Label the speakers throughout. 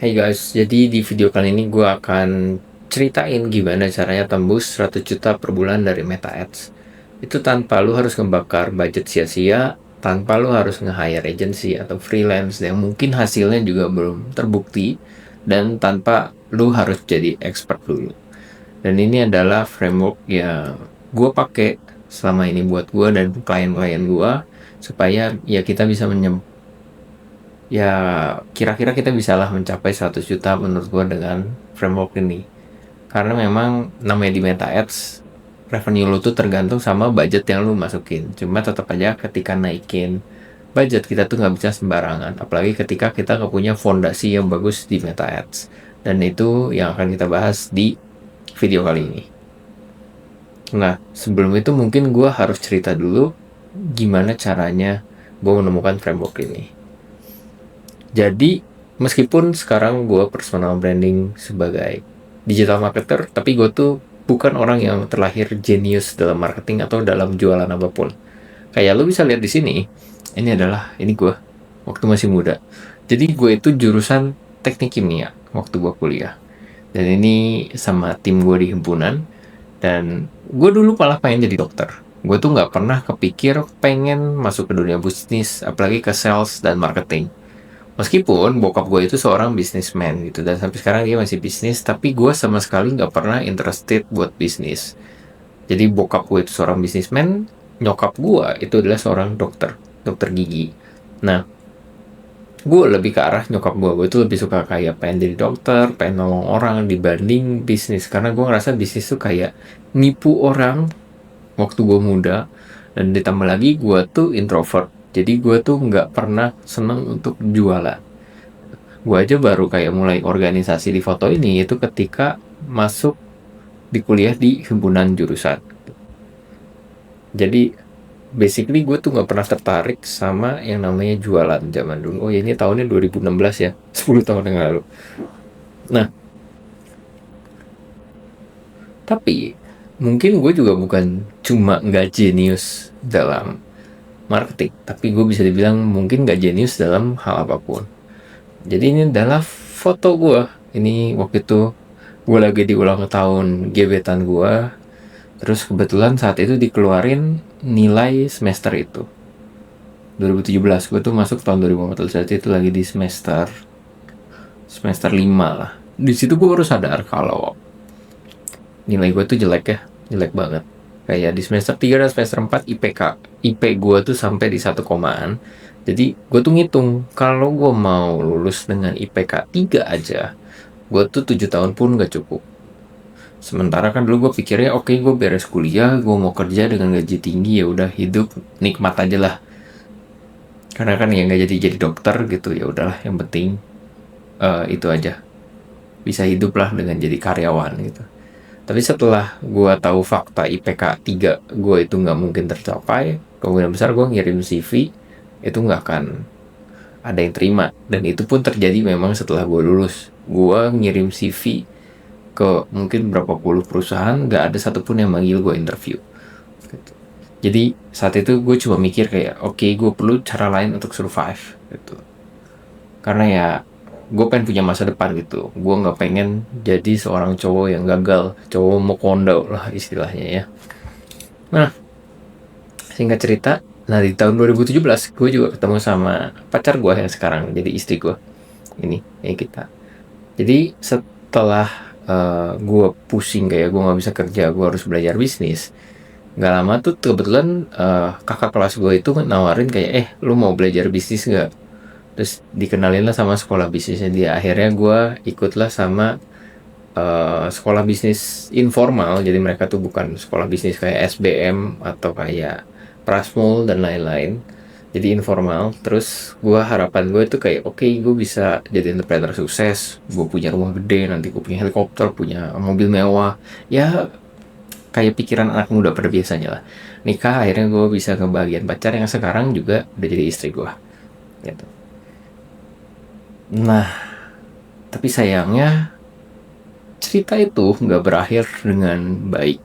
Speaker 1: Hey guys, jadi di video kali ini gue akan ceritain gimana caranya tembus 100 juta per bulan dari Meta Ads. Itu tanpa lu harus ngebakar budget sia-sia, tanpa lu harus nge-hire agency atau freelance yang mungkin hasilnya juga belum terbukti, dan tanpa lu harus jadi expert dulu. Dan ini adalah framework yang gue pakai selama ini buat gue dan klien-klien gue, supaya ya kita bisa ya kira-kira kita bisalah mencapai 100 juta menurut gua dengan framework ini. Karena memang namanya di Meta Ads, revenue lu tuh tergantung sama budget yang lu masukin. Cuma tetap aja ketika naikin budget kita tuh nggak bisa sembarangan, apalagi ketika kita nggak punya fondasi yang bagus di Meta Ads. Dan itu yang akan kita bahas di video kali ini. Nah, sebelum itu mungkin gua harus cerita dulu gimana caranya gue menemukan framework ini. Jadi, meskipun sekarang gue personal branding sebagai digital marketer, tapi gue tuh bukan orang yang terlahir jenius dalam marketing atau dalam jualan apapun. Kayak lo bisa lihat di sini, ini gue waktu masih muda. Jadi gue itu jurusan teknik kimia waktu gue kuliah. Dan ini sama tim gue di himpunan. Dan gue dulu malah pengen jadi dokter. Gue tuh nggak pernah kepikir pengen masuk ke dunia bisnis, apalagi ke sales dan marketing. Meskipun bokap gue itu seorang businessman gitu, dan sampai sekarang dia masih bisnis, tapi gue sama sekali nggak pernah interested buat bisnis. Jadi bokap gue itu seorang businessman, nyokap gue itu adalah seorang dokter, dokter gigi. Nah, gue lebih ke arah nyokap gue itu lebih suka kayak pengen jadi dokter, pengen nolong orang dibanding bisnis. Karena gue ngerasa bisnis tuh kayak nipu orang waktu gue muda, dan ditambah lagi gue tuh introvert. Jadi gue tuh nggak pernah seneng untuk jualan. Gue aja baru kayak mulai organisasi di foto ini itu ketika masuk di kuliah di himpunan jurusan. Jadi basically gue tuh nggak pernah tertarik sama yang namanya jualan zaman dulu. Oh ya, ini tahunnya 2016 ya, 10 tahun yang lalu. Nah, tapi mungkin gue juga bukan cuma nggak jenius dalam marketing, tapi gue bisa dibilang mungkin nggak jenius dalam hal apapun. Jadi ini adalah foto gue. Ini waktu itu gue lagi di ulang tahun gebetan gue. Terus kebetulan saat itu dikeluarin nilai semester itu. 2017, gue tuh masuk tahun 2014, jadi itu lagi di semester 5 lah. Di situ gue baru sadar kalau nilai gue tuh jelek ya, jelek banget. Kayak di semester 3 dan semester 4 IP gue tuh sampai di 1 komaan. Jadi gue tuh ngitung, kalau gue mau lulus dengan IPK 3 aja, gue tuh 7 tahun pun gak cukup. Sementara kan dulu gue pikirnya oke, gue beres kuliah, gue mau kerja dengan gaji tinggi, ya udah hidup nikmat aja lah. Karena kan ya nggak jadi dokter gitu, ya udahlah, yang penting itu aja, bisa hidup lah dengan jadi karyawan gitu. Tapi setelah gue tahu fakta IPK 3 gue itu nggak mungkin tercapai, kemungkinan besar gue ngirim CV itu nggak akan ada yang terima. Dan itu pun terjadi memang setelah gue lulus. Gue ngirim CV ke mungkin berapa puluh perusahaan, nggak ada satupun yang manggil gue interview gitu. Jadi saat itu gue cuma mikir kayak oke, gue perlu cara lain untuk survive gitu. Karena ya gue pengen punya masa depan gitu. Gue nggak pengen jadi seorang cowok yang gagal, cowok mau kondo lah istilahnya ya. Nah, singkat cerita, nah di tahun 2017 gue juga ketemu sama pacar gue yang sekarang jadi istri gue. Ini kita. Jadi setelah gue pusing kayak gue nggak bisa kerja, gue harus belajar bisnis. Nggak lama tuh kebetulan kakak kelas gue itu nawarin kayak lu mau belajar bisnis nggak? Terus dikenalin lah sama sekolah bisnisnya dia. Akhirnya gue ikutlah sama sekolah bisnis informal. Jadi mereka tuh bukan sekolah bisnis kayak SBM atau kayak Prasmul dan lain-lain. Jadi informal. Terus harapan gue tuh kayak oke, gue bisa jadi entrepreneur sukses, gue punya rumah gede, nanti gue punya helikopter, punya mobil mewah, ya kayak pikiran anak muda pada biasanya lah. Nikah, akhirnya gue bisa kebahagiaan pacar yang sekarang juga udah jadi istri gue gitu. Nah, tapi sayangnya cerita itu nggak berakhir dengan baik,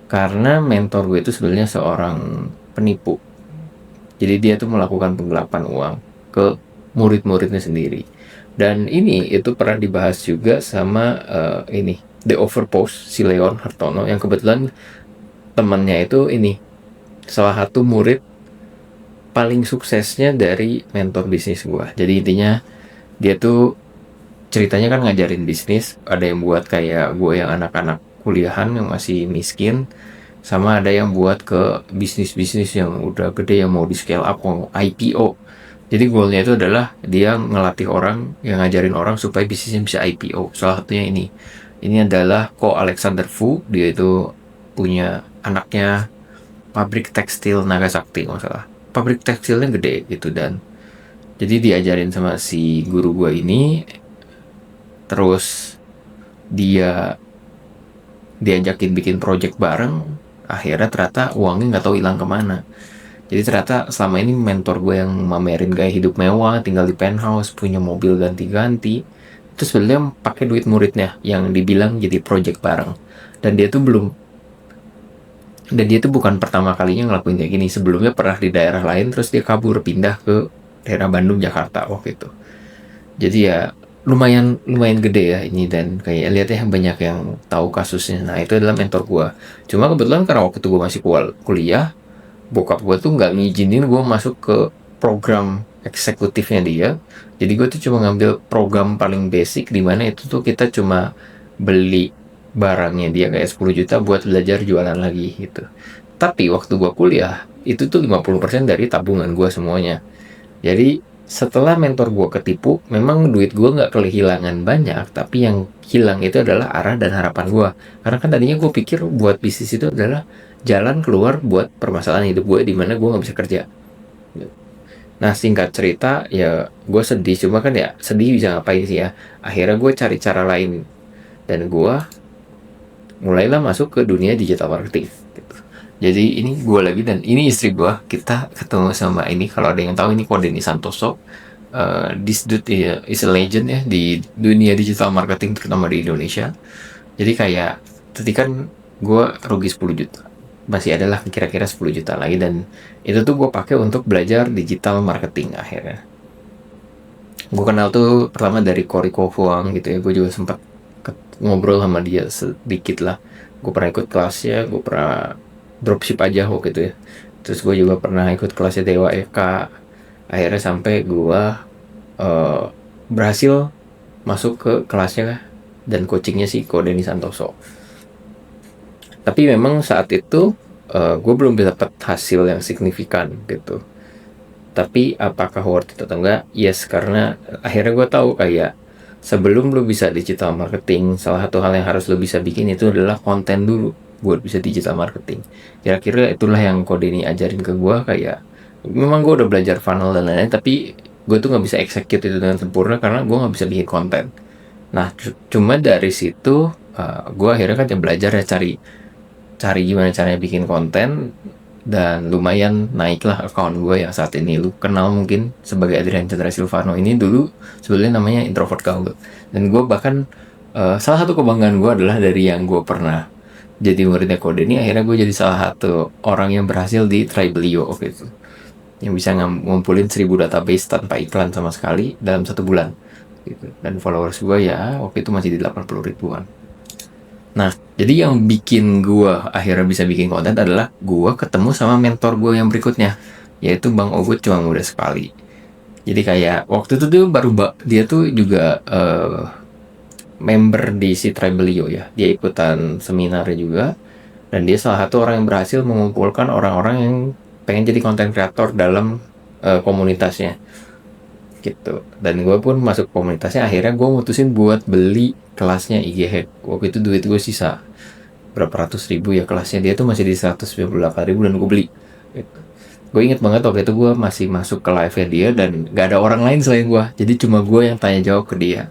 Speaker 1: karena mentor gue itu sebenarnya seorang penipu. Jadi dia tuh melakukan penggelapan uang ke murid-muridnya sendiri. Dan ini itu pernah dibahas juga sama ini The Overpost si Leon Hartono, yang kebetulan temannya itu ini salah satu murid paling suksesnya dari mentor bisnis gua. Jadi intinya dia tuh ceritanya kan ngajarin bisnis, ada yang buat kayak gue yang anak-anak kuliahan yang masih miskin, sama ada yang buat ke bisnis-bisnis yang udah gede yang mau di scale up, mau IPO. Jadi goalnya itu adalah dia ngelatih orang, yang ngajarin orang supaya bisnisnya bisa IPO. Salah satunya ini adalah Ko Alexander Fu. Dia itu punya anaknya pabrik tekstil Nagasaki, masalah pabrik tekstilnya gede gitu. Dan jadi diajarin sama si guru gue ini, terus dia diajakin bikin project bareng, akhirnya ternyata uangnya nggak tahu hilang kemana. Jadi ternyata selama ini mentor gue yang mamerin gaya hidup mewah, tinggal di penthouse, punya mobil ganti-ganti, itu sebenarnya pakai duit muridnya yang dibilang jadi project bareng. Dan dia tuh belum dan dia tuh bukan pertama kalinya ngelakuin kayak gini. Sebelumnya pernah di daerah lain, terus dia kabur pindah ke daerah Bandung, Jakarta waktu itu. Jadi ya lumayan gede ya ini, dan kayak lihat ya banyak yang tahu kasusnya. Nah itu adalah mentor gue. Cuma kebetulan karena waktu itu gue masih kuliah, bokap gue tuh nggak ngizinin gue masuk ke program eksekutifnya dia. Jadi gue tuh cuma ngambil program paling basic, di mana itu tuh kita cuma beli barangnya dia kayak 10 juta buat belajar jualan lagi gitu. Tapi waktu gue kuliah itu tuh 50% dari tabungan gue semuanya. Jadi setelah mentor gue ketipu, memang duit gue nggak kehilangan banyak, tapi yang hilang itu adalah arah dan harapan gue. Karena kan tadinya gue pikir buat bisnis itu adalah jalan keluar buat permasalahan hidup gue, di mana gue nggak bisa kerja. Nah singkat cerita ya gue sedih, cuma kan ya sedih bisa ngapain sih ya. Akhirnya gue cari cara lain, dan gue mulailah masuk ke dunia digital marketing gitu. Jadi ini gue lagi, dan ini istri gue, kita ketemu sama ini, kalau ada yang tahu ini Kodeni Santoso. This dude is a legend ya di dunia digital marketing, terutama di Indonesia. Jadi kayak tadi kan gue rugi 10 juta, masih adalah kira-kira 10 juta lagi, dan itu tuh gue pakai untuk belajar digital marketing. Akhirnya gue kenal tuh pertama dari Koriko Huang gitu ya. Gue juga sempat ngobrol sama dia sedikit lah. Gue pernah ikut kelasnya, gue pernah dropship aja waktu itu ya. Terus gue juga pernah ikut kelasnya Dewa Eka. Akhirnya sampai gue berhasil masuk ke kelasnya dan coachingnya si Ko Denny Santoso. Tapi memang saat itu gue belum dapat hasil yang signifikan gitu. Tapi apakah worth it atau enggak? Yes, karena akhirnya gue tahu kayak sebelum lo bisa digital marketing, salah satu hal yang harus lo bisa bikin itu adalah konten dulu buat bisa digital marketing. Kira-kira itulah yang Ko Denny ajarin ke gue. Kayak memang gue udah belajar funnel dan lain-lain, tapi gue tuh nggak bisa execute itu dengan sempurna karena gue nggak bisa bikin konten. Nah cuma dari situ gue akhirnya kan belajar ya, cari gimana caranya bikin konten, dan lumayan naiklah account gue yang saat ini lu kenal mungkin sebagai Adrian Chandra Silvano. Ini dulu sebenarnya namanya Introvert Gaul, dan gue bahkan salah satu kebanggaan gue adalah dari yang gue pernah jadi muridnya Ko Denny, akhirnya gue jadi salah satu orang yang berhasil di Tribelio waktu itu, yang bisa ngumpulin 1000 database tanpa iklan sama sekali dalam 1 bulan gitu. Dan followers gue ya waktu itu masih di 80 ribuan. Nah, jadi yang bikin gue akhirnya bisa bikin konten adalah gue ketemu sama mentor gue yang berikutnya, yaitu Bang Ogut Cuma Muda Sekali. Jadi kayak waktu itu tuh dia tuh juga member di si Tribelio ya. Dia ikutan seminarnya juga, dan dia salah satu orang yang berhasil mengumpulkan orang-orang yang pengen jadi konten kreator dalam komunitasnya gitu. Dan gue pun masuk komunitasnya. Akhirnya gue mutusin buat beli kelasnya IG Hack. Waktu itu duit gue sisa berapa ratus ribu ya, kelasnya dia tuh masih di 198.000 dan gue beli gitu. Gue inget banget waktu itu gue masih masuk ke live-nya dia, dan gak ada orang lain selain gue, jadi cuma gue yang tanya jawab ke dia.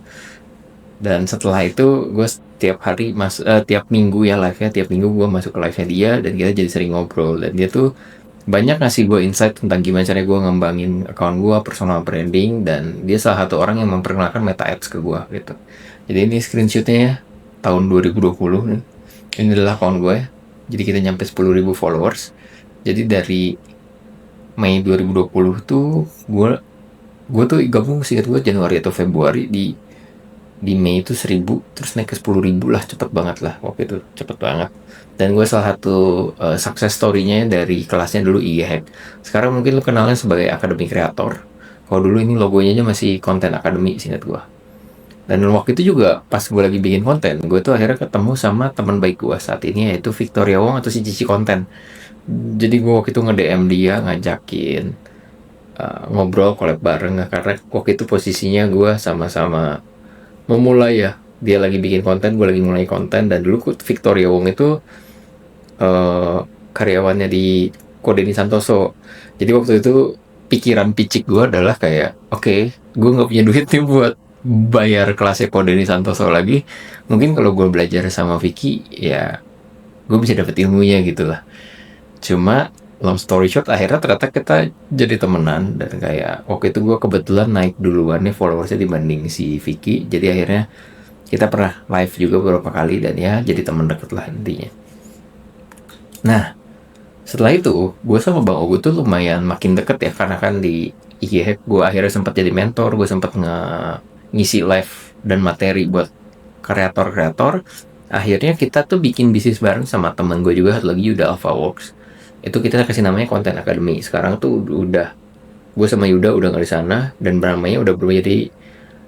Speaker 1: Dan setelah itu gue tiap hari tiap minggu ya live-nya, tiap minggu gue masuk ke live-nya dia, dan kita jadi sering ngobrol. Dan dia tuh banyak ngasih gue insight tentang gimana caranya gue ngembangin account gue, personal branding, dan dia salah satu orang yang memperkenalkan Meta Ads ke gue gitu. Jadi ini screenshotnya ya, tahun 2020 nih. Ini adalah account gue. Jadi kita nyampe 10.000 followers. Jadi dari Mei 2020 tuh gue Gue tuh gabung seingat gue Januari atau Februari, di Mei itu 1.000, terus naik ke 10.000 lah, cepet banget lah waktu itu, cepet banget. Dan gue salah satu success story-nya dari kelasnya dulu IGHack. Sekarang mungkin lu kenalnya sebagai Akademi Kreator. Kalau dulu ini logonya aja masih Konten Akademi seingat gue. Dan waktu itu juga pas gue lagi bikin konten, gue tuh akhirnya ketemu sama teman baik gue saat ini, yaitu Victoria Wong atau si Cici Konten. Jadi gue waktu itu nge-DM dia, ngajakin ngobrol collab bareng, karena waktu itu posisinya gue sama-sama memulai ya. Dia lagi bikin konten, gue lagi mulai konten, dan dulu Victoria Wong itu karyawannya di Kodeni Santoso. Jadi waktu itu pikiran picik gue adalah kayak, oke, gue nggak punya duit nih buat bayar kelasnya Kodeni Santoso lagi. Mungkin kalau gue belajar sama Vicky, ya gue bisa dapet ilmunya gitu lah. Cuma long story short, akhirnya ternyata kita jadi temenan, dan kayak waktu itu gue kebetulan naik duluan nih followersnya dibanding si Vicky. Jadi akhirnya kita pernah live juga beberapa kali, dan ya jadi teman deket lah intinya. Nah, setelah itu gue sama Bang Ogu tuh lumayan makin deket ya, karena kan di IG gue akhirnya sempat jadi mentor, gue sempat ngisi live dan materi buat kreator-kreator. Akhirnya kita tuh bikin bisnis bareng sama temen gue juga, satu lagi Yuda Alpha Works. Itu kita kasih namanya Konten Academy. Sekarang tuh udah, gue sama Yuda udah nggak di sana, dan namanya udah berubah jadi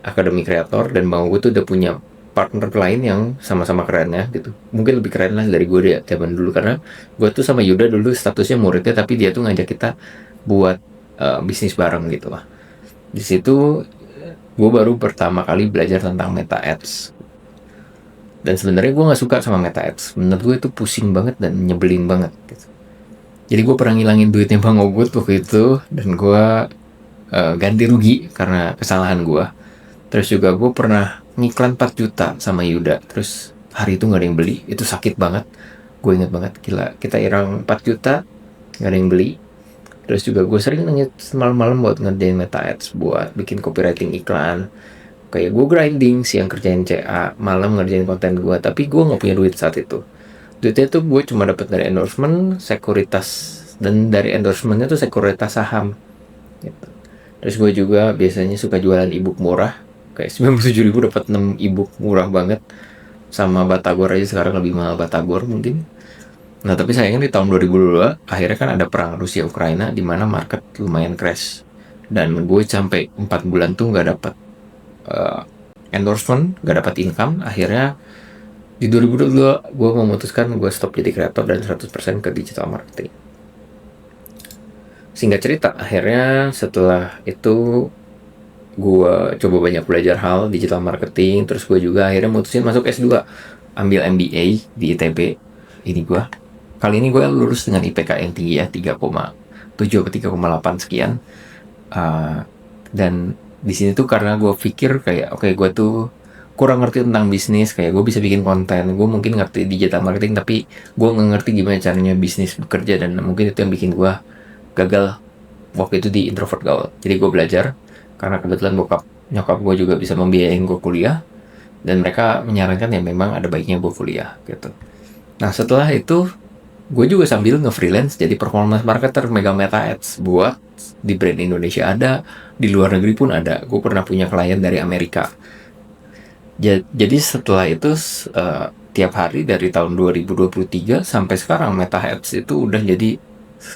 Speaker 1: Akademi Kreator. Dan Bang gue tuh udah punya partner lain yang sama-sama keren ya gitu. Mungkin lebih keren lah dari gue deh zaman dulu, karena gue tuh sama Yuda dulu statusnya muridnya, tapi dia tuh ngajak kita buat bisnis bareng gitu lah. Di situ gue baru pertama kali belajar tentang Meta Ads. Dan sebenarnya gue nggak suka sama Meta Ads. Menurut gue itu pusing banget dan nyebelin banget gitu. Jadi gue pernah ngilangin duitnya Bang Ogut waktu itu, dan gue ganti rugi karena kesalahan gue. Terus juga gue pernah ngiklan 4 juta sama Yuda, terus hari itu gak ada yang beli. Itu sakit banget, gue inget banget. Gila, kita irang 4 juta gak ada yang beli. Terus juga gue sering nangis malam-malam buat ngerjain Meta Ads, buat bikin copywriting iklan. Kayak gue grinding, siang kerjain CA, malam ngerjain konten gue. Tapi gue gak punya duit saat itu. Duitnya tuh gue cuma dapat dari endorsement, sekuritas, dan dari endorsementnya tuh sekuritas saham gitu. Terus gue juga biasanya suka jualan ebook murah, kayak 97.000 dapat 6 ebook murah banget. Sama Batagor aja sekarang lebih mahal Batagor mungkin. Nah tapi sayangnya di tahun 2022 akhirnya kan ada perang Rusia Ukraina, di mana market lumayan crash, dan gue sampai 4 bulan tuh nggak dapat endorsement, nggak dapat income. Akhirnya di 2022 gue memutuskan gue stop jadi kreator dan 100% ke digital marketing. Singkat cerita, akhirnya setelah itu gue coba banyak belajar hal digital marketing. Terus gue juga akhirnya mutusin masuk S2, ambil MBA di ITB. Ini gue kali ini gue lulus dengan IPK yang tinggi ya, 3,7 atau 3,8 sekian. Dan di sini tuh karena gue pikir kayak oke, gue tuh kurang ngerti tentang bisnis. Kayak gue bisa bikin konten, gue mungkin ngerti digital marketing, tapi gue nggak ngerti gimana caranya bisnis bekerja, dan mungkin itu yang bikin gue gagal waktu itu di introvert gaul. Jadi gue belajar, karena kebetulan nyokap gue juga bisa membiayain gue kuliah, dan mereka menyarankan ya memang ada baiknya gue kuliah gitu. Nah setelah itu gue juga sambil nge-freelance jadi performance marketer, megang Meta Ads buat di brand Indonesia ada, di luar negeri pun ada. Gue pernah punya klien dari Amerika. Jadi setelah itu tiap hari dari tahun 2023 sampai sekarang Meta Ads itu udah jadi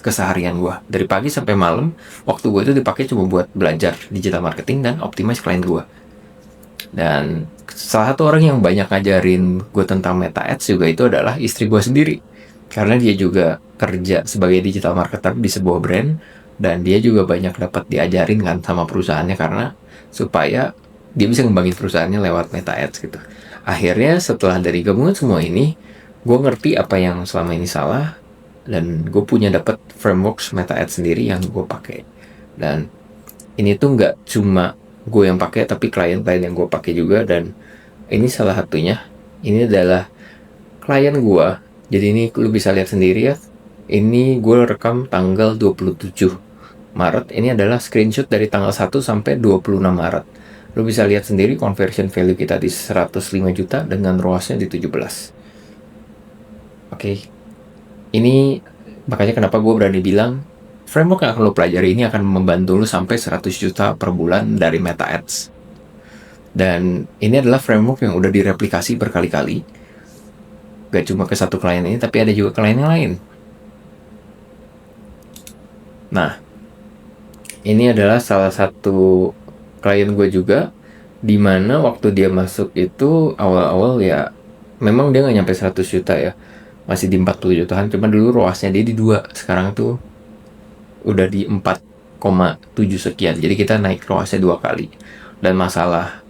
Speaker 1: keseharian gue. Dari pagi sampai malam, waktu gue itu dipakai cuma buat belajar digital marketing dan optimize klien gue. Dan salah satu orang yang banyak ngajarin gue tentang Meta Ads juga itu adalah istri gue sendiri, karena dia juga kerja sebagai digital marketer di sebuah brand, dan dia juga banyak dapat diajarin kan sama perusahaannya, karena supaya dia bisa ngembangin perusahaannya lewat Meta Ads gitu. Akhirnya setelah dari gabungan semua ini, gue ngerti apa yang selama ini salah, dan gue punya dapat frameworks Meta Ads sendiri yang gue pakai. Dan ini tuh nggak cuma gue yang pakai, tapi klien-klien yang gue pakai juga. Dan ini salah satunya, ini adalah klien gue. Jadi ini lu bisa lihat sendiri ya. Ini gue rekam tanggal 27 Maret. Ini adalah screenshot dari tanggal 1 sampai 26 Maret. Lu bisa lihat sendiri conversion value kita di 105 juta dengan ROAS-nya di 17. Oke. Ini makanya kenapa gue berani bilang Framework yang akan lo pelajari ini akan membantu lo sampai 100 juta per bulan dari Meta Ads. Dan ini adalah framework yang udah direplikasi berkali-kali. Gak cuma ke satu klien ini, tapi ada juga klien yang lain. Nah, ini adalah salah satu klien gue juga, dimana waktu dia masuk itu awal-awal ya memang dia nggak nyampe 100 juta ya, masih di 40 jutaan, cuma dulu ROAS-nya dia di 2, sekarang tuh udah di 4,7 sekian, jadi kita naik ROAS-nya 2 kali. Dan masalah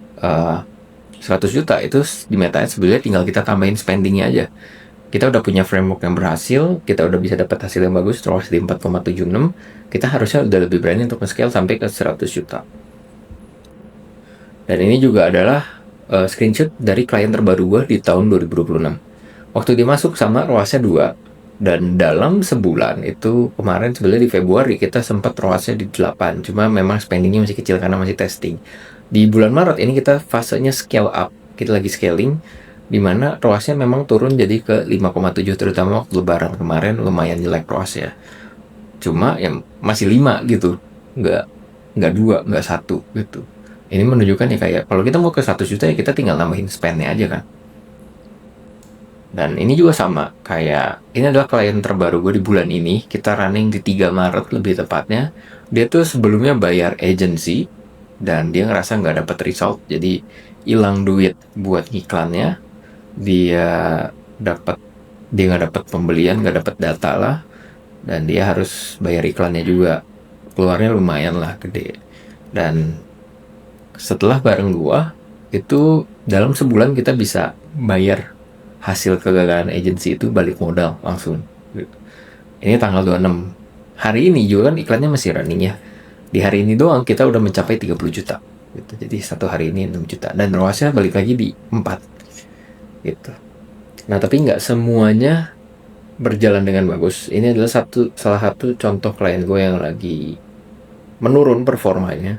Speaker 1: 100 juta itu di Meta Ads sebenarnya tinggal kita tambahin spendingnya aja. Kita udah punya framework yang berhasil, kita udah bisa dapat hasil yang bagus, ROAS di 4,76, kita harusnya udah lebih berani untuk scale sampai ke 100 juta. Dan ini juga adalah screenshot dari klien terbaru gue di tahun 2026. Waktu dia masuk sama ROAS-nya 2, dan dalam sebulan itu kemarin sebenarnya di Februari kita sempat ROAS-nya di 8, cuma memang spendingnya masih kecil karena masih testing. Di bulan Maret ini kita fasenya scale up, kita lagi scaling, dimana ROAS-nya memang turun jadi ke 5,7, terutama waktu lebaran kemarin lumayan jelek ROAS-nya. Cuma ya masih 5 gitu, nggak 2, nggak 1 gitu. Ini menunjukkan ya kayak kalau kita mau ke 100 juta ya kita tinggal nambahin spend-nya aja kan. Dan ini juga sama, kayak ini adalah klien terbaru gue di bulan ini, kita running di 3 Maret lebih tepatnya. Dia tuh sebelumnya bayar agency dan dia ngerasa nggak dapat result, jadi hilang duit buat iklannya. Dia nggak dapat pembelian, nggak dapat data lah, dan dia harus bayar iklannya juga, keluarnya lumayan lah gede. Dan setelah bareng gua itu dalam sebulan kita bisa bayar hasil kegagalan agency itu balik modal langsung. Ini tanggal 26. Hari ini juga kan iklannya masih running ya. Di hari ini doang kita udah mencapai 30 juta gitu. Jadi satu hari ini 6 juta dan ROAS-nya balik lagi di 4 gitu. Nah, tapi nggak semuanya berjalan dengan bagus. Ini adalah salah satu contoh klien gue yang lagi menurun performanya.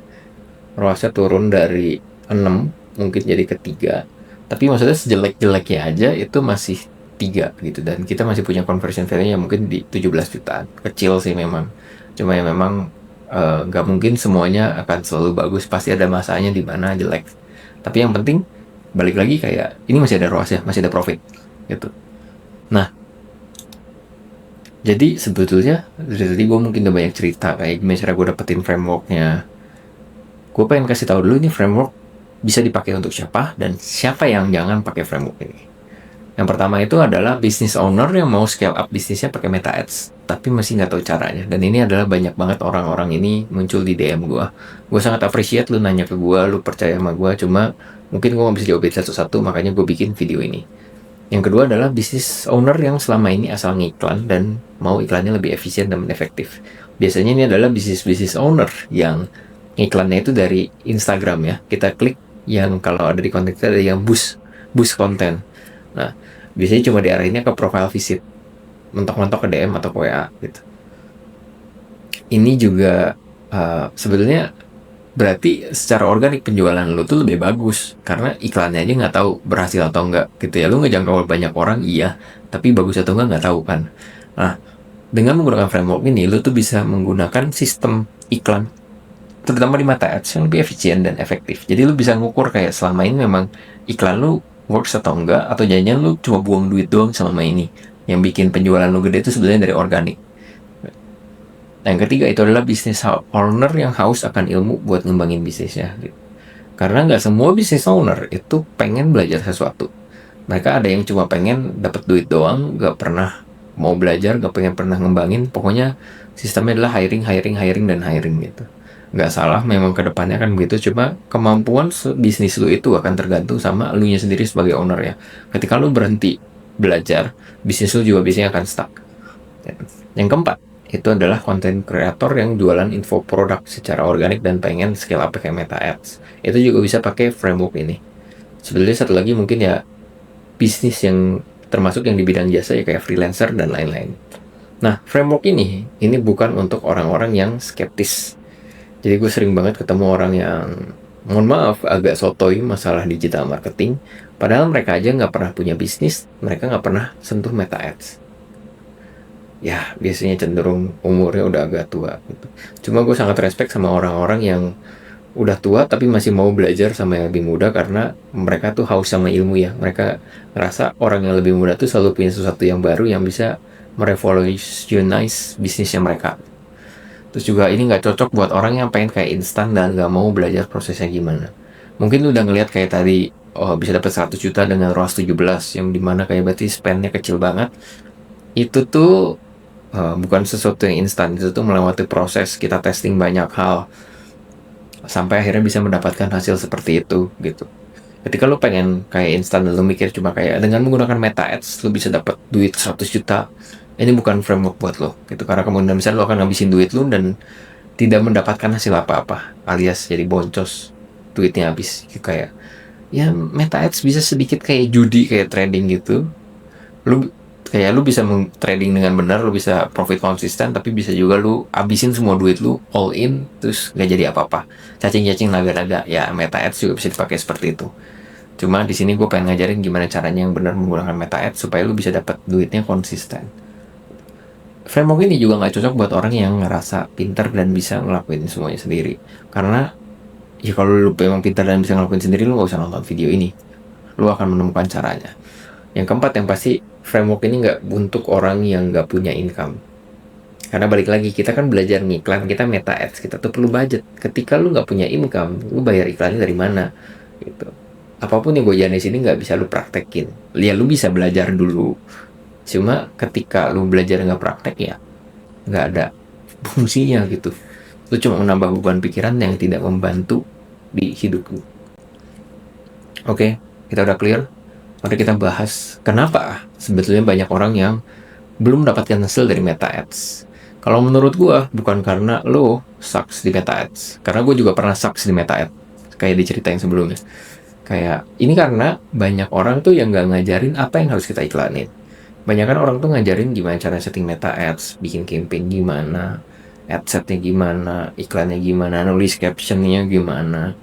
Speaker 1: ROAS-nya turun dari 6 mungkin jadi ke 3. Tapi maksudnya sejelek-jeleknya aja itu masih 3 gitu, dan kita masih punya conversion value yang mungkin di 17 jutaan. Kecil sih memang. Cuma ya memang nggak mungkin semuanya akan selalu bagus, pasti ada masanya di mana jelek. Tapi yang penting balik lagi kayak ini masih ada ROAS ya, masih ada profit gitu. Nah, jadi sebetulnya dari tadi gue mungkin udah banyak cerita kayak gimana cara gue dapetin frameworknya. Gue pengen kasih tahu dulu ini framework bisa dipakai untuk siapa dan siapa yang jangan pakai framework ini. Yang pertama itu adalah business owner yang mau scale up bisnisnya pakai Meta Ads, tapi masih nggak tahu caranya. Dan ini adalah banyak banget orang-orang ini muncul di DM gue. Gue sangat appreciate lu nanya ke gue, lu percaya sama gue, cuma mungkin gue nggak bisa jawabin satu-satu, makanya gue bikin video ini. Yang kedua adalah business owner yang selama ini asal ngiklan dan mau iklannya lebih efisien dan efektif. Biasanya ini adalah business owner yang iklannya itu dari Instagram ya. Kita klik yang kalau ada di konten kita ada yang boost konten. Nah, biasanya cuma diarahinnya ke profile visit, mentok-mentok ke DM atau ke WA gitu. Ini juga sebetulnya berarti secara organik penjualan lo tuh lebih bagus karena iklannya aja nggak tahu berhasil atau enggak gitu ya. Lo ngejangkau banyak orang iya, tapi bagus atau enggak tahu kan. Nah, dengan menggunakan framework ini lo tuh bisa menggunakan sistem iklan terutama di Meta Ads yang lebih efisien dan efektif. Jadi lu bisa ngukur kayak selama ini memang iklan lu works atau enggak, atau jangan lu cuma buang duit doang selama ini. Yang bikin penjualan lu gede itu sebenarnya dari organik. Nah, yang ketiga itu adalah business owner yang haus akan ilmu buat ngembangin bisnisnya. Karena nggak semua business owner itu pengen belajar sesuatu. Mereka ada yang cuma pengen dapat duit doang, nggak pernah mau belajar, nggak pengen pernah ngembangin. Pokoknya sistemnya adalah hiring gitu. Nggak salah, memang kedepannya kan begitu, cuma kemampuan bisnis lu itu akan tergantung sama lu nya sendiri sebagai owner ya. Ketika lu berhenti belajar, bisnis lu juga biasanya akan stuck. Yang keempat, itu adalah konten kreator yang jualan info produk secara organik dan pengen scale up pakai Meta Ads. Itu juga bisa pakai framework ini. Sebenarnya satu lagi mungkin ya bisnis yang termasuk yang di bidang jasa ya kayak freelancer dan lain-lain. Nah, framework ini bukan untuk orang-orang yang skeptis. Jadi gue sering banget ketemu orang yang, mohon maaf, agak sotoy masalah digital marketing. Padahal mereka aja nggak pernah punya bisnis, mereka nggak pernah sentuh Meta Ads. ya biasanya cenderung umurnya udah agak tua gitu. Cuma gue sangat respect sama orang-orang yang udah tua tapi masih mau belajar sama yang lebih muda, karena mereka tuh haus sama ilmu ya. Mereka ngerasa orang yang lebih muda tuh selalu punya sesuatu yang baru yang bisa merevolutionize bisnisnya mereka. Terus juga ini nggak cocok buat orang yang pengen kayak instan dan nggak mau belajar prosesnya gimana. Mungkin lu udah ngeliat kayak tadi, oh bisa dapat 100 juta dengan ROAS 17, yang dimana kayak berarti spendnya kecil banget. Itu tuh bukan sesuatu yang instan, itu tuh melewati proses kita testing banyak hal sampai akhirnya bisa mendapatkan hasil seperti itu gitu. Ketika lu pengen kayak instan dan lu mikir cuma kayak dengan menggunakan Meta Ads lu bisa dapat duit 100 juta, ini bukan framework buat lo gitu, karena kemudian misalnya lu akan ngabisin duit lu dan tidak mendapatkan hasil apa-apa, alias jadi boncos, duitnya habis gitu. Kayak ya Meta Ads bisa sedikit kayak judi, kayak trading gitu. Lu bisa trading dengan benar, lu bisa profit konsisten, tapi bisa juga lu abisin semua duit lu all in terus gak jadi apa-apa, cacing-cacing naga-naga. Ya Meta Ads juga bisa dipakai seperti itu. Cuma di sini gue pengen ngajarin gimana caranya yang benar menggunakan Meta Ads supaya lu bisa dapat duitnya konsisten. Framework ini juga nggak cocok buat orang yang ngerasa pintar dan bisa ngelakuin semuanya sendiri. Karena ya kalau lu memang pintar dan bisa ngelakuin sendiri, lu nggak usah nonton video ini. Lu akan menemukan caranya. Yang keempat, yang pasti framework ini nggak untuk orang yang nggak punya income. Karena balik lagi, kita kan belajar ngiklan, kita Meta Ads, kita tuh perlu budget. Ketika lu nggak punya income, lu bayar iklannya dari mana? Gitu. Apapun yang gue jalanin sini nggak bisa lu praktekin. Ya lu bisa belajar dulu. Cuma ketika lu belajar nggak praktek, ya nggak ada fungsinya gitu. Lu cuma menambah beban pikiran yang tidak membantu di hidup lu. Oke, kita udah clear. Mari kita bahas kenapa sebetulnya banyak orang yang belum mendapatkan hasil dari Meta Ads. Kalau menurut gue, bukan karena lo sucks di Meta Ads. Karena gue juga pernah sucks di Meta Ads, kayak diceritain sebelumnya. Kayak ini karena banyak orang tuh yang gak ngajarin apa yang harus kita iklanin. Banyak kan orang tuh ngajarin gimana cara setting Meta Ads, bikin campaign gimana, adsetnya gimana, iklannya gimana, nulis captionnya gimana.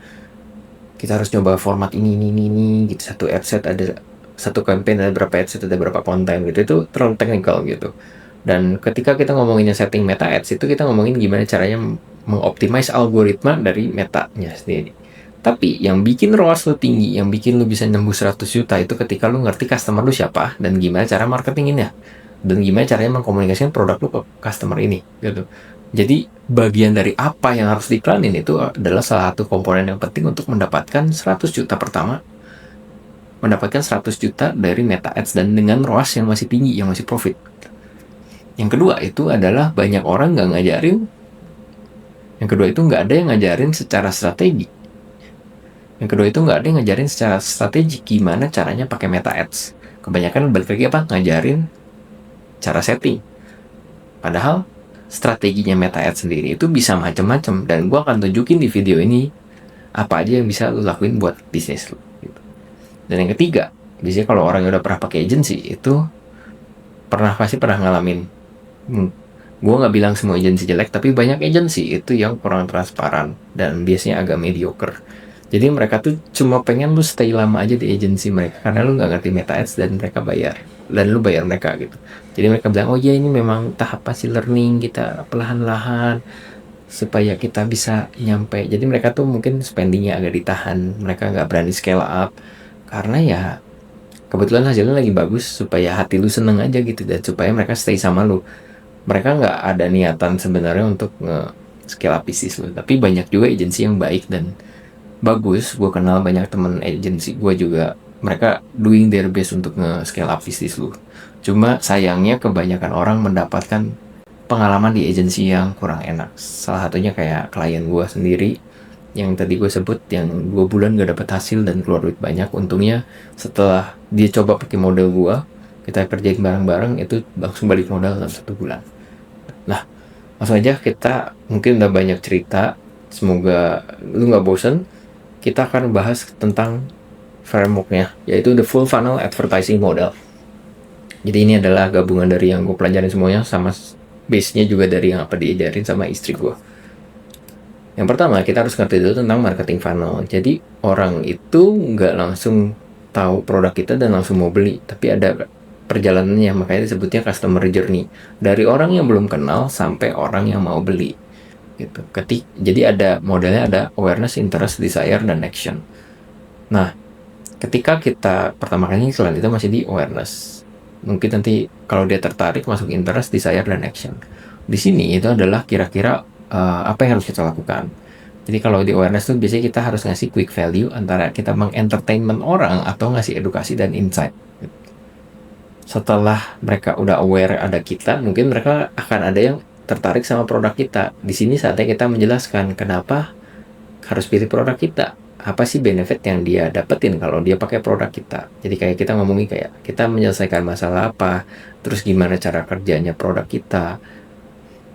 Speaker 1: Kita harus coba format ini gitu. Satu adset ada satu campaign, ada berapa adset, ada berapa konten gitu. Itu terlalu teknikal gitu. Dan ketika kita ngomonginnya setting Meta Ads, itu kita ngomongin gimana caranya mengoptimize algoritma dari metanya sendiri. Tapi yang bikin ROAS lu tinggi, yang bikin lu bisa nembus 100 juta itu ketika lu ngerti customer lu siapa dan gimana cara marketinginnya. Dan gimana caranya mengkomunikasikan produk lu ke customer ini gitu. Jadi bagian dari apa yang harus diiklanin itu adalah salah satu komponen yang penting untuk mendapatkan 100 juta pertama. Mendapatkan 100 juta dari Meta Ads dan dengan ROAS yang masih tinggi, yang masih profit. Yang kedua itu adalah banyak orang nggak ngajarin. Yang kedua itu nggak ada yang ngajarin secara strategi. Yang kedua itu nggak ada yang ngajarin secara strategi gimana caranya pakai Meta Ads. Kebanyakan balik lagi apa? Ngajarin cara setting. Padahal strateginya Meta Ads sendiri itu bisa macam-macam, dan gue akan tunjukin di video ini apa aja yang bisa lo lakuin buat bisnis lo. Gitu. Dan yang ketiga, biasanya kalau orang yang udah pernah pakai agency itu pasti pernah ngalamin. Gue nggak bilang semua agensi jelek, tapi banyak agensi itu yang kurang transparan dan biasanya agak mediocre. Jadi mereka tuh cuma pengen lu stay lama aja di agensi mereka karena lu nggak ngerti Meta Ads dan mereka bayar, dan lu bayar mereka gitu. Jadi mereka bilang, oh iya ini memang tahap pasti learning, kita perlahan-lahan supaya kita bisa nyampe. Jadi mereka tuh mungkin spendingnya agak ditahan, mereka nggak berani scale up karena ya kebetulan hasilnya lagi bagus, supaya hati lu seneng aja gitu, dan supaya mereka stay sama lu. Mereka nggak ada niatan sebenarnya untuk nge-scale up bisnis lu. Tapi banyak juga agensi yang baik dan bagus. Gue kenal banyak temen agensi gue juga, mereka doing their best untuk nge-scale up bisnis lu. Cuma sayangnya kebanyakan orang mendapatkan pengalaman di agensi yang kurang enak. Salah satunya kayak klien gue sendiri yang tadi gue sebut, yang 2 bulan gak dapet hasil dan keluar duit banyak. Untungnya setelah dia coba pakai model gue, kita kerjain bareng-bareng, itu langsung balik modal dalam 1 bulan. Nah, langsung aja kita mungkin udah banyak cerita, semoga lu gak bosen. Kita akan bahas tentang frameworknya, yaitu the full funnel advertising model. Jadi ini adalah gabungan dari yang gue pelajarin semuanya, sama base-nya juga dari yang apa diajarin sama istri gue. Yang pertama, kita harus ngerti dulu tentang marketing funnel. Jadi orang itu nggak langsung tahu produk kita dan langsung mau beli, tapi ada perjalanannya, makanya disebutnya customer journey, dari orang yang belum kenal sampai orang yang mau beli gitu. Jadi ada modelnya, ada awareness, interest, desire, dan action. Nah, ketika kita pertama kali iklan itu masih di awareness, mungkin nanti kalau dia tertarik masuk interest, desire, dan action. Di sini itu adalah kira-kira apa yang harus kita lakukan. Jadi kalau di awareness tuh biasanya kita harus ngasih quick value antara kita mengentertainment orang atau ngasih edukasi dan insight. Setelah mereka udah aware ada kita, mungkin mereka akan ada yang tertarik sama produk kita. Di sini saatnya kita menjelaskan kenapa harus pilih produk kita. Apa sih benefit yang dia dapetin kalau dia pakai produk kita. Jadi kayak kita ngomongin kayak kita menyelesaikan masalah apa, terus gimana cara kerjanya produk kita.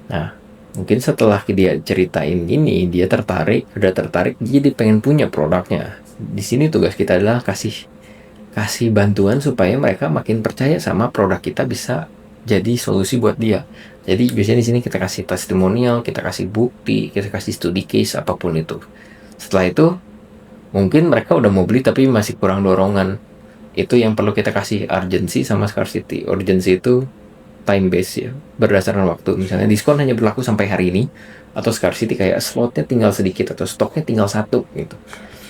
Speaker 1: Nah, mungkin setelah dia ceritain ini, dia udah tertarik, jadi pengen punya produknya. Di sini tugas kita adalah kasih bantuan supaya mereka makin percaya sama produk kita bisa jadi solusi buat dia. Jadi biasanya di sini kita kasih testimonial, kita kasih bukti, kita kasih studi case, apapun itu. Setelah itu, mungkin mereka udah mau beli tapi masih kurang dorongan. Itu yang perlu kita kasih urgency sama scarcity. Urgency itu time base ya, berdasarkan waktu. Misalnya diskon hanya berlaku sampai hari ini, atau scarcity kayak slotnya tinggal sedikit atau stoknya tinggal 1 gitu,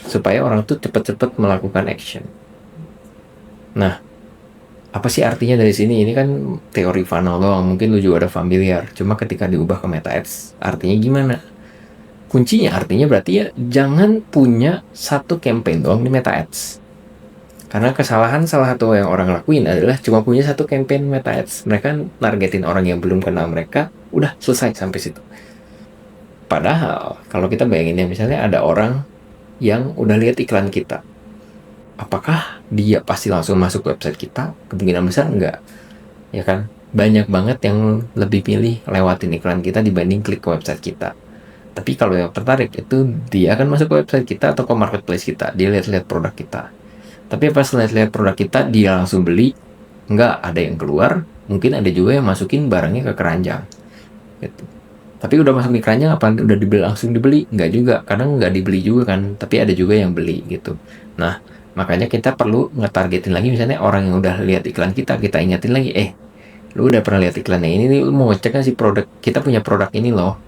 Speaker 1: supaya orang tuh cepat-cepat melakukan action. Nah, apa sih artinya dari sini? Ini kan teori funnel doang, mungkin lu juga udah familiar. Cuma ketika diubah ke Meta Ads, artinya gimana? Kuncinya artinya berarti ya jangan punya satu campaign doang di Meta Ads. Karena kesalahan salah satu yang orang lakuin adalah cuma punya satu campaign Meta Ads. Mereka nargetin orang yang belum kenal mereka, udah selesai sampai situ. Padahal kalau kita bayangin ya, misalnya ada orang yang udah lihat iklan kita, apakah dia pasti langsung masuk website kita? Kemungkinan besar enggak, ya kan? Banyak banget yang lebih pilih lewatin iklan kita dibanding klik ke website kita. Tapi kalau yang tertarik itu dia akan masuk ke website kita atau ke marketplace kita, dia lihat-lihat produk kita. Tapi pas lihat-lihat produk kita, dia langsung beli? Enggak, ada yang keluar, mungkin ada juga yang masukin barangnya ke keranjang. Gitu. Tapi udah masuk di keranjang, apa udah langsung dibeli? Enggak juga, kadang enggak dibeli juga kan, tapi ada juga yang beli gitu. Nah, makanya kita perlu ngetargetin lagi, misalnya orang yang udah lihat iklan kita ingetin lagi, lu udah pernah lihat iklannya ini nih, lu mau ngecek kan si produk, kita punya produk ini loh.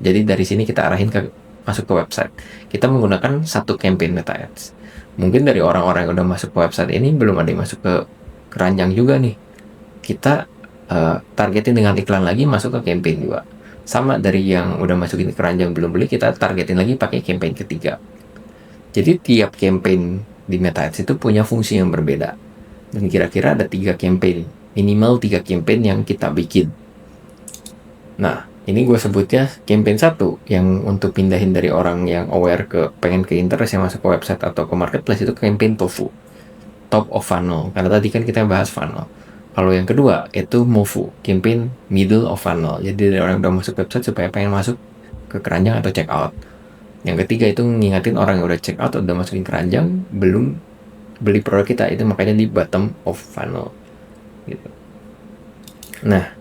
Speaker 1: Jadi dari sini kita arahin masuk ke website. Kita menggunakan satu campaign Meta Ads. Mungkin dari orang-orang yang udah masuk ke website ini belum ada yang masuk ke keranjang juga nih. Kita targetin dengan iklan lagi, masuk ke campaign juga. Sama dari yang udah masukin ke keranjang belum beli, kita targetin lagi pakai campaign ketiga. Jadi tiap campaign di Meta Ads itu punya fungsi yang berbeda. Dan kira-kira ada 3 campaign, minimal 3 campaign yang kita bikin. Nah, ini gue sebutnya campaign 1 yang untuk pindahin dari orang yang aware ke pengen ke interest yang masuk ke website atau ke marketplace, itu campaign TOFU, top of funnel, karena tadi kan kita bahas funnel. Kalau yang kedua itu MOFU, campaign middle of funnel, jadi dari orang yang udah masuk website supaya pengen masuk ke keranjang atau check out. Yang ketiga itu ngingatin orang yang udah check out atau udah masukin keranjang belum beli produk kita, itu makanya di bottom of funnel gitu. Nah,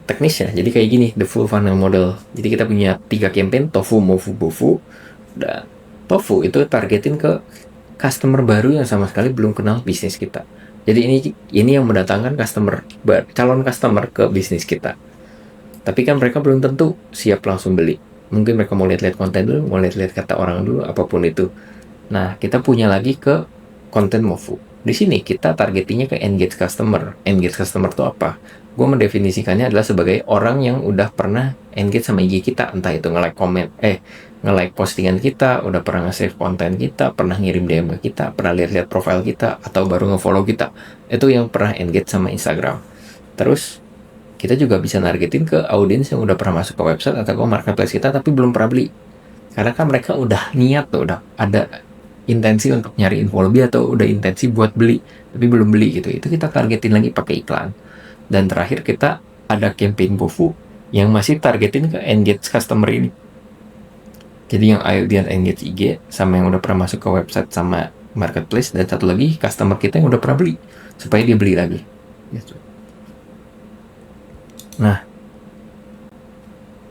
Speaker 1: teknisnya jadi kayak gini, the full funnel model. Jadi kita punya 3 campaign, TOFU, MOFU, BOFU. Dan TOFU itu targetin ke customer baru yang sama sekali belum kenal bisnis kita. Jadi ini yang mendatangkan calon customer ke bisnis kita. Tapi kan mereka belum tentu siap langsung beli. Mungkin mereka mau lihat-lihat konten dulu, mau lihat-lihat kata orang dulu, apapun itu. Nah, kita punya lagi ke konten MOFU. Di sini kita targetingnya ke engage customer. Engage customer itu apa? Gue mendefinisikannya adalah sebagai orang yang udah pernah engage sama IG kita, entah itu nge-like postingan kita, udah pernah nge-save konten kita, pernah ngirim DM ke kita, pernah lihat-lihat profile kita, atau baru nge-follow kita. Itu yang pernah engage sama Instagram. Terus kita juga bisa nargetin ke audiens yang udah pernah masuk ke website atau ke marketplace kita tapi belum pernah beli. Karena kan mereka udah niat tuh, udah ada intensi untuk nyari info lebih atau udah intensi buat beli tapi belum beli gitu. Itu kita targetin lagi pakai iklan. Dan terakhir kita ada campaign BOFU yang masih targetin ke engage customer ini. Jadi yang audience engage IG sama yang udah pernah masuk ke website sama marketplace, dan satu lagi customer kita yang udah pernah beli supaya dia beli lagi gitu. Nah,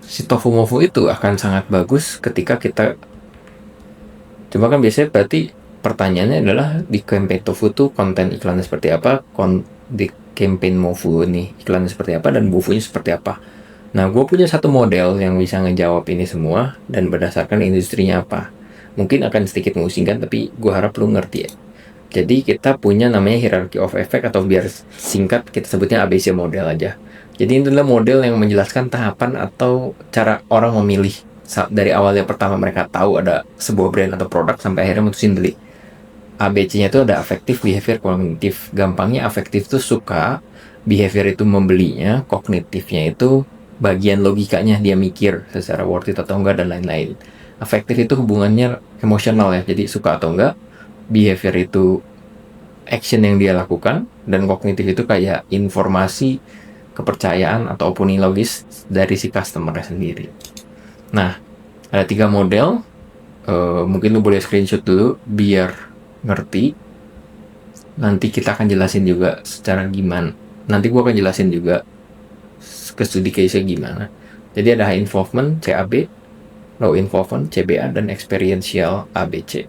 Speaker 1: si TOFU MOFU itu akan sangat bagus ketika kita, cuma kan biasanya berarti pertanyaannya adalah di campaign TOFU tuh konten iklannya seperti apa, di campaign Mofu nih, iklan seperti apa dan Mofu-nya seperti apa. Nah, gue punya satu model yang bisa ngejawab ini semua dan berdasarkan industrinya apa. Mungkin akan sedikit mengusingkan, tapi gue harap lu ngerti ya. Jadi kita punya namanya hierarchy of effect, atau biar singkat kita sebutnya ABC model aja. Jadi ini adalah model yang menjelaskan tahapan atau cara orang memilih dari awal yang pertama mereka tahu ada sebuah brand atau produk sampai akhirnya mutusin beli. ABC-nya itu ada affective, behavior, kognitif. Gampangnya affective itu suka, behavior itu membelinya, kognitifnya itu bagian logikanya, dia mikir secara worth it atau enggak dan lain-lain. Affective itu hubungannya emosional ya, jadi suka atau enggak. Behavior itu action yang dia lakukan, dan kognitif itu kayak informasi, kepercayaan atau opini logis dari si customer sendiri. Nah, ada 3 model. Mungkin lu boleh screenshot dulu biar ngerti. Nanti kita akan jelasin juga secara gimana. Nanti gua akan jelasin juga ke studi case-nya gimana. Jadi ada high involvement CAB, low involvement CBA, dan experiential ABC.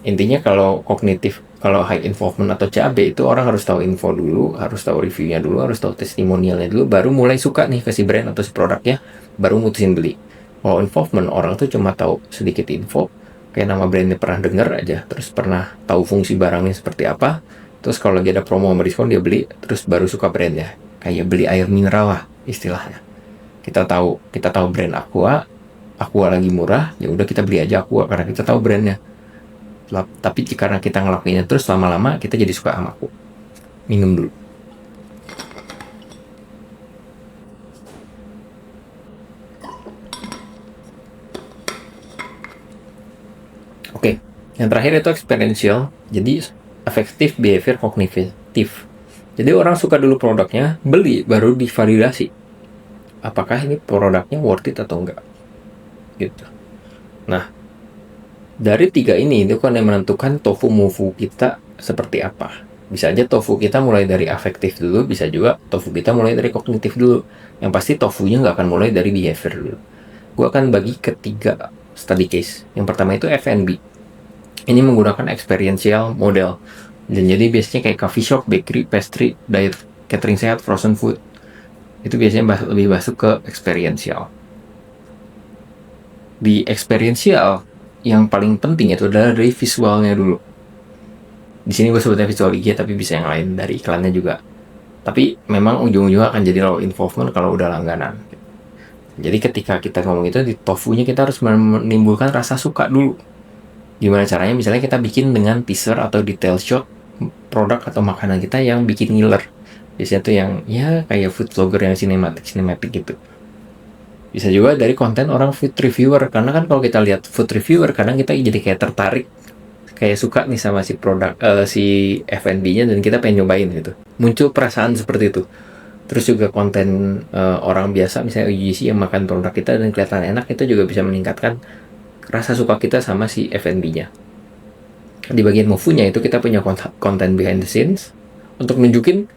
Speaker 1: Intinya kalau kognitif, kalau high involvement atau CAB itu orang harus tahu info dulu, harus tahu reviewnya dulu, harus tahu testimonialnya dulu, baru mulai suka nih ke si brand atau si produknya, baru mutusin beli. Kalau involvement, orang tuh cuma tahu sedikit info, kayak nama brandnya pernah dengar aja, terus pernah tahu fungsi barangnya seperti apa, terus kalau lagi ada promo sama diskon dia beli, terus baru suka brandnya. Kayak beli air mineral lah istilahnya. Kita tahu brand Aqua lagi murah, ya udah kita beli aja Aqua karena kita tahu brandnya. Tapi karena kita ngelakuinnya terus lama-lama kita jadi suka sama Aqua. Minum dulu. Oke, yang terakhir itu experiential. Jadi affective, behavior, kognitif. Jadi orang suka dulu produknya, beli baru divalidasi. Apakah ini produknya worth it atau enggak? Gitu. Nah, dari 3 ini itu kan yang menentukan tofu mofu kita seperti apa. Bisa aja tofu kita mulai dari afektif dulu, bisa juga tofu kita mulai dari kognitif dulu. Yang pasti tofunya nggak akan mulai dari behavior dulu. Gue akan bagi ke 3 study case. Yang pertama itu F&B. Ini menggunakan experiential model. Dan jadi biasanya kayak coffee shop, bakery, pastry, diet, catering sehat, frozen food. Itu biasanya lebih masuk ke experiential. Di experiential, yang paling penting itu adalah dari visualnya dulu. Di sini gue sebutnya visual IG, tapi bisa yang lain dari iklannya juga. Tapi memang ujung-ujungnya akan jadi low involvement kalau udah langganan. Jadi ketika kita ngomong itu, di tofunya kita harus menimbulkan rasa suka dulu. Gimana caranya? Misalnya kita bikin dengan teaser atau detail shot produk atau makanan kita yang bikin ngiler. Biasanya tuh yang ya kayak food vlogger yang cinematic gitu. Bisa juga dari konten orang food reviewer, karena kan kalau kita lihat food reviewer kadang kita jadi kayak tertarik, kayak suka nih sama si produk si F&B-nya dan kita pengen nyobain gitu. Muncul perasaan seperti itu. Terus juga konten orang biasa misalnya UGC yang makan produk kita dan kelihatan enak, itu juga bisa meningkatkan rasa suka kita sama si F&B-nya. Di bagian Mofu-nya itu kita punya konten behind the scenes untuk nunjukin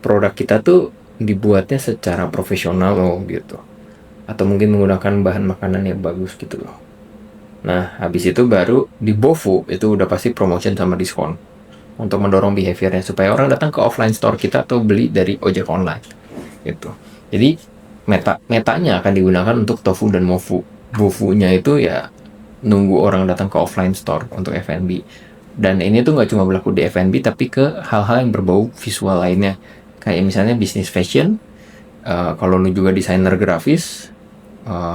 Speaker 1: produk kita tuh dibuatnya secara profesional loh gitu, atau mungkin menggunakan bahan makanan yang bagus gitu loh. Nah, habis itu baru di Bofu itu udah pasti promotion sama diskon untuk mendorong behaviornya supaya orang datang ke offline store kita atau beli dari ojek online gitu. Jadi metanya akan digunakan untuk Tofu dan Mofu. Bofu-nya itu ya nunggu orang datang ke offline store untuk F&B. Dan ini tuh nggak cuma berlaku di F&B, tapi ke hal-hal yang berbau visual lainnya. Kayak misalnya bisnis fashion, kalau lu juga desainer grafis,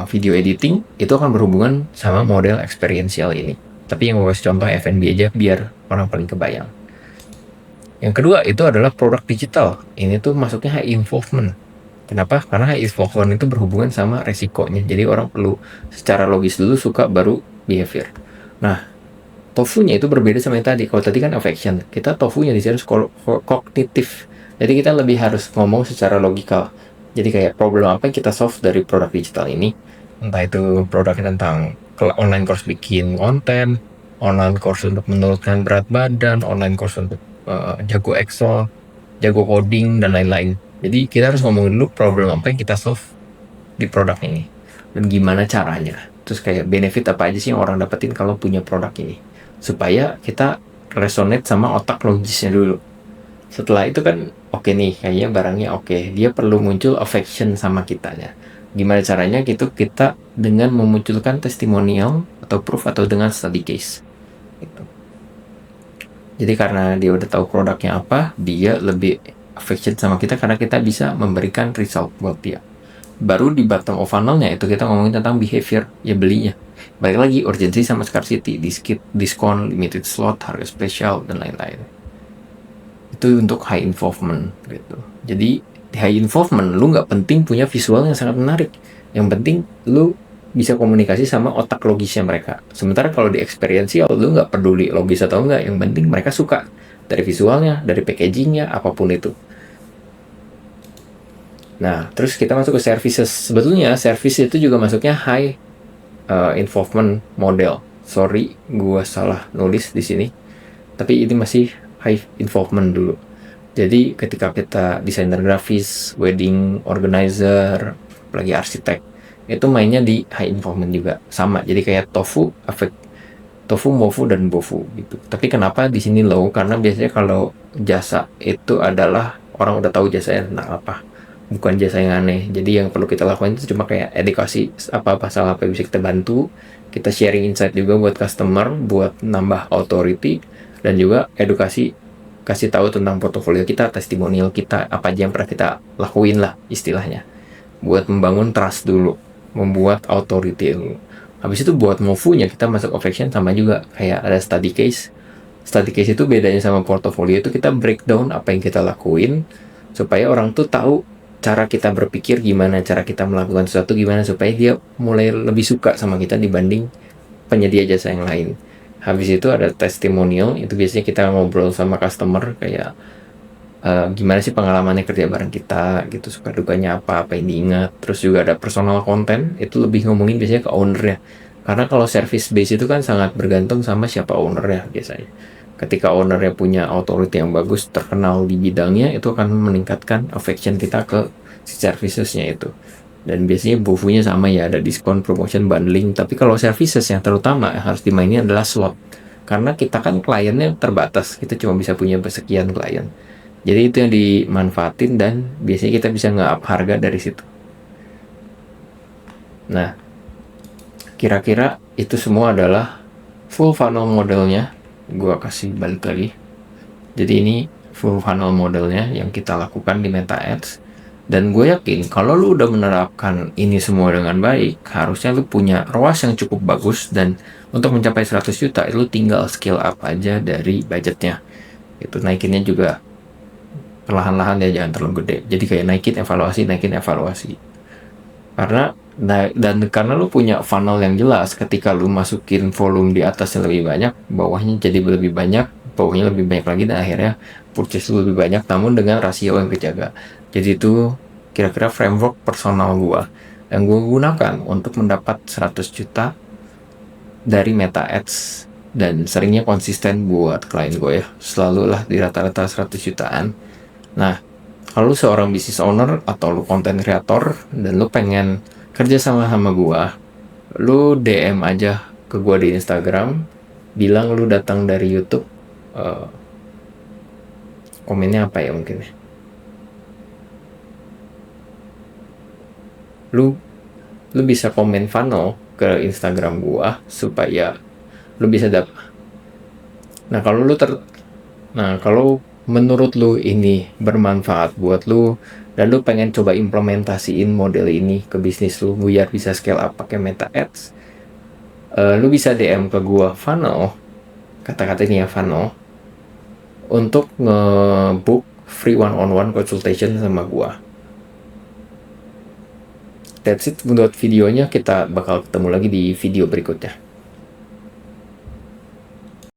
Speaker 1: video editing, itu akan berhubungan sama model experiential ini. Tapi yang gue kasih contoh F&B aja biar orang paling kebayang. Yang kedua itu adalah produk digital. Ini tuh masuknya high involvement. Kenapa? Karena high involvement itu berhubungan sama resikonya. Jadi orang perlu secara logis dulu suka baru behavior. Nah, tofunya itu berbeda sama yang tadi. Kalau tadi kan affection, kita tofunya di sini harus kognitif. Jadi kita lebih harus ngomong secara logikal. Jadi kayak problem apa yang kita solve dari produk digital ini. Entah itu produk tentang online course bikin konten, online course untuk menurunkan berat badan, online course untuk jago Excel, jago coding, dan lain-lain. Jadi kita harus ngomong dulu problem apa yang kita solve di produk ini. Dan gimana caranya. Terus kayak benefit apa aja sih yang orang dapetin kalau punya produk ini. Supaya kita resonate sama otak logisnya dulu. Setelah itu kan oke nih, kayaknya barangnya oke. Dia perlu muncul affection sama kitanya. Gimana caranya gitu kita dengan memunculkan testimonial atau proof atau dengan study case. Gitu. Jadi karena dia udah tahu produknya apa, dia lebih affection sama kita karena kita bisa memberikan result buat dia. Baru di bottom of funnelnya itu kita ngomongin tentang behavior, ya belinya. Balik lagi, urgency sama scarcity, diskon, limited slot, harga spesial, dan lain-lain. Itu untuk high involvement gitu. Jadi di high involvement lu nggak penting punya visual yang sangat menarik, yang penting lu bisa komunikasi sama otak logisnya mereka. Sementara kalau di experiential lu nggak peduli logis atau enggak, yang penting mereka suka dari visualnya, dari packagingnya, apapun itu. Nah, terus kita masuk ke services. Sebetulnya service itu juga masuknya high involvement model. Sorry, gua salah nulis di sini. Tapi ini masih high involvement dulu. Jadi ketika kita desainer grafis, wedding organizer, apalagi arsitek, itu mainnya di high involvement juga sama. Jadi kayak tofu, mofu, dan bofu gitu. Tapi kenapa di sini low? Karena biasanya kalau jasa itu adalah orang udah tahu jasanya tentang apa, bukan jasa yang aneh. Jadi yang perlu kita lakukan itu cuma kayak edukasi apa-apa salah apa yang bisa kita bantu. Kita sharing insight juga buat customer, buat nambah authority, dan juga edukasi, kasih tahu tentang portofolio kita, testimonial kita, apa aja yang pernah kita lakuin lah istilahnya. Buat membangun trust dulu, membuat authority dulu. Habis itu buat movunya kita masuk affection sama juga kayak ada study case. Study case itu bedanya sama portofolio itu kita breakdown apa yang kita lakuin supaya orang tuh tahu cara kita berpikir gimana, cara kita melakukan sesuatu gimana supaya dia mulai lebih suka sama kita dibanding penyedia jasa yang lain. Habis itu ada testimonial, itu biasanya kita ngobrol sama customer kayak gimana sih pengalamannya kerja bareng kita gitu, suka dukanya apa yang diingat. Terus juga ada personal content, itu lebih ngomongin biasanya ke ownernya, karena kalau service base itu kan sangat bergantung sama siapa ownernya biasanya. Ketika ownernya punya authority yang bagus, terkenal di bidangnya, itu akan meningkatkan affection kita ke si servicesnya itu. Dan biasanya bofunya sama ya, ada diskon, promotion, bundling. Tapi kalau services yang terutama yang harus dimainin adalah slot, karena kita kan kliennya terbatas, kita cuma bisa punya sekian klien. Jadi itu yang dimanfaatin dan biasanya kita bisa nge-up harga dari situ. Nah, kira-kira itu semua adalah full funnel modelnya. Gua kasih balik lagi. Jadi ini full funnel modelnya yang kita lakukan di Meta Ads. Dan gue yakin kalau lu udah menerapkan ini semua dengan baik, harusnya lu punya ROAS yang cukup bagus, dan untuk mencapai 100 juta itu tinggal scale up aja dari budgetnya. Itu naikinnya juga perlahan-lahan ya, jangan terlalu gede. Jadi kayak naikin evaluasi. Karena lu punya funnel yang jelas, ketika lu masukin volume di atasnya lebih banyak, bawahnya jadi lebih banyak, bawahnya lebih banyak lagi, dan akhirnya purchase lu lebih banyak, namun dengan rasio yang kejaga. Jadi itu kira-kira framework personal gua yang gua gunakan untuk mendapat 100 juta dari Meta Ads, dan seringnya konsisten buat klien gue ya, selalu lah di rata-rata 100 jutaan. Nah, kalau lu seorang business owner atau lu content creator dan lu pengen kerja sama gua, lu DM aja ke gua di Instagram, bilang lu datang dari YouTube. Komennya apa ya mungkin ya? Lu bisa komen funnel ke Instagram gua supaya lu bisa Nah, kalau menurut lu ini bermanfaat buat lu dan lu pengen coba implementasiin model ini ke bisnis lu biar bisa scale up pakai Meta Ads, lu bisa DM ke gua funnel, kata-kata ini ya funnel, untuk nge-book free one-on-one consultation sama gua. That's it buat videonya, kita bakal ketemu lagi di video berikutnya.